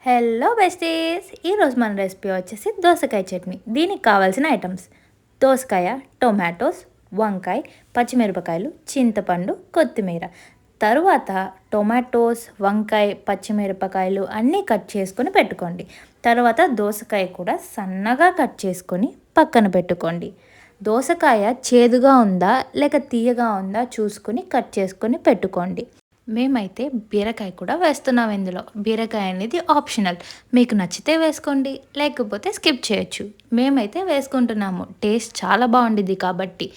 Hello besties, ఈరోజు మన recipe వచ్చేసి దోసకాయ చట్నీ. దీనికి కావాల్సిన ఐటమ్స్: దోసకాయ, టొమాటోస్, వంకాయ, పచ్చిమిరపకాయలు, చింతపండు, కొత్తిమీర. తరువాత టొమాటోస్, వంకాయ, పచ్చిమిరపకాయలు అన్నీ కట్ చేసుకొని పెట్టుకోండి. తర్వాత దోసకాయ కూడా సన్నగా కట్ చేసుకొని పక్కన పెట్టుకోండి. దోసకాయ చేదుగా ఉందా లేక తీయగా ఉందా చూసుకొని కట్ చేసుకొని పెట్టుకోండి. మేమైతే బీరకాయ కూడా వేస్తున్నాం ఇందులో. బీరకాయ అనేది ఆప్షనల్, మీకు నచ్చితే వేసుకోండి, లేకపోతే స్కిప్ చేయొచ్చు. మేమైతే వేసుకుంటున్నాము, టేస్ట్ చాలా బాగుండిద్ది కాబట్టి.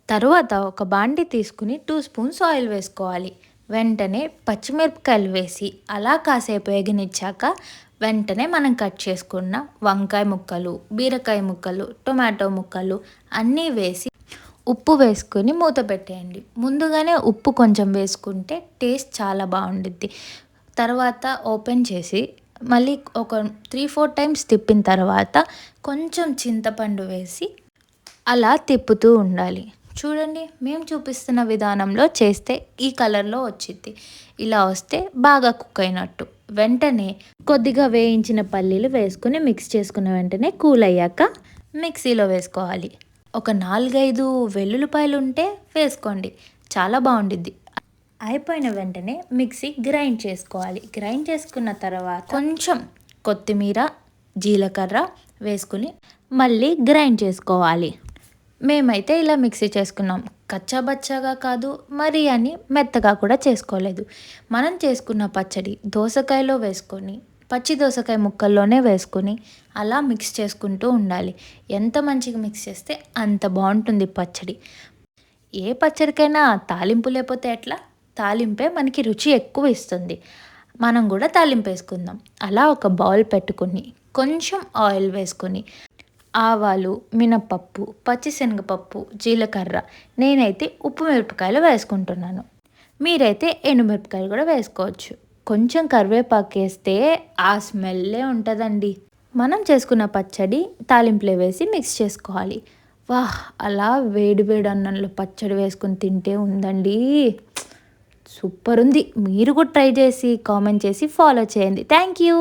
తరువాత ఒక బాండి తీసుకుని 2 స్పూన్స్ ఆయిల్ వేసుకోవాలి. వెంటనే పచ్చిమిరపకాయలు వేసి అలా కాసేపు వేగనిచ్చాక వెంటనే మనం కట్ చేసుకున్న వంకాయ ముక్కలు, బీరకాయ ముక్కలు, టొమాటో ముక్కలు అన్నీ వేసి ఉప్పు వేసుకొని మూత పెట్టేయండి. ముందుగానే ఉప్పు కొంచెం వేసుకుంటే టేస్ట్ చాలా బాగుండిద్ది. తర్వాత ఓపెన్ చేసి మళ్ళీ ఒక 3-4 టైమ్స్ తిప్పిన తర్వాత కొంచెం చింతపండు వేసి అలా తిప్పుతూ ఉండాలి. చూడండి, మేము చూపిస్తున్న విధానంలో చేస్తే ఈ కలర్లో వచ్చింది. ఇలా వస్తే బాగా కుక్ అయినట్టు. వెంటనే కొద్దిగా వేయించిన పల్లీలు వేసుకుని మిక్స్ చేసుకున్న వెంటనే కూల్ అయ్యాక మిక్సీలో వేసుకోవాలి. ఒక 4-5 వెల్లుల్లిపాయలు ఉంటే వేసుకోండి, చాలా బాగుండిద్ది. అయిపోయిన వెంటనే మిక్సీ గ్రైండ్ చేసుకోవాలి. గ్రైండ్ చేసుకున్న తర్వాత కొంచెం కొత్తిమీర, జీలకర్ర వేసుకుని మళ్ళీ గ్రైండ్ చేసుకోవాలి. మేమైతే ఇలా మిక్సీ చేసుకున్నాం. కచ్చాబచ్చాగా కాదు, మరీ అని మెత్తగా కూడా చేసుకోలేదు. మనం చేసుకున్న పచ్చడి దోసకాయలో వేసుకొని పచ్చి దోసకాయ ముక్కల్లోనే వేసుకొని అలా మిక్స్ చేసుకుంటూ ఉండాలి. ఎంత మంచిగా మిక్స్ చేస్తే అంత బాగుంటుంది పచ్చడి. ఏ పచ్చడికైనా తాలింపు లేకపోతే ఎట్లా? తాలింపే మనకి రుచి ఎక్కువ ఇస్తుంది. మనం కూడా తాలింపు వేసుకుందాం. అలా ఒక బౌల్ పెట్టుకొని కొంచెం ఆయిల్ వేసుకొని ఆవాలు, మినపప్పు, పచ్చిశనగపప్పు, జీలకర్ర, నేనైతే ఉప్పు మిరపకాయలు వేసుకుంటున్నాను. మీరైతే ఎండుమిరపకాయలు కూడా వేసుకోవచ్చు. కొంచెం కరివేపాకు వేస్తే ఆ స్మెల్లే ఉంటుందండి. మనం చేసుకున్న పచ్చడి తాలింపులో వేసి మిక్స్ చేసుకోవాలి. వాహ్, అలా వేడి వేడి అన్నంలో పచ్చడి వేసుకొని తింటే ఉందండి, సూపర్ ఉంది. మీరు కూడా ట్రై చేసి కామెంట్ చేసి ఫాలో చేయండి. Thank you.